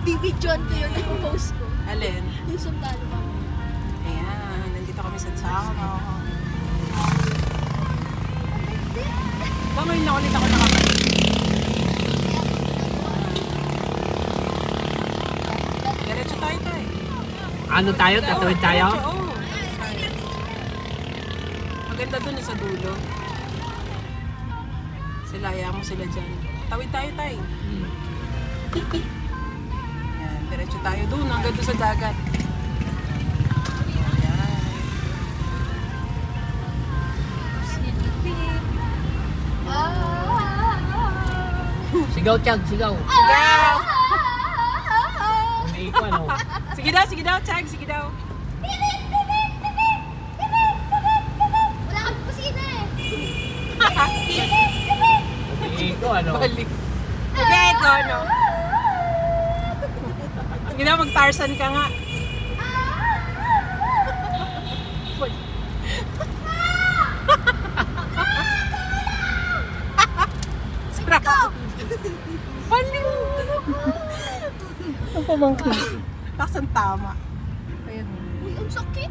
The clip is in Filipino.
Bibidyoan ko yun, i-post ko. Alin? Yung sundalo pa. Ayan, nandito kami sa Tsamo. Ba, ngayon na ulit ako nakakalimutan. Diretso tayo tayo. Ano tayo? Tatawid tayo? Diretso, oo. Maganda dun sa dulo. Silaya mo sila dyan. Tawid tayo tayo. Yan, diretso tayo dun. Hanggang doon sa dagat. Ayan. Sigaw, Chag, sigaw. Sigaw! May iko, ano? Sige daw, Chag. Sige daw. Wala kang kusina eh. May iko, ano? Balik. Okay, ikaw, no? Sige daw, mag-Tarzan ka nga. Sarap. Baliw. Ang pamangkin. Taksan tama. Ayan. Uy, ang sakit.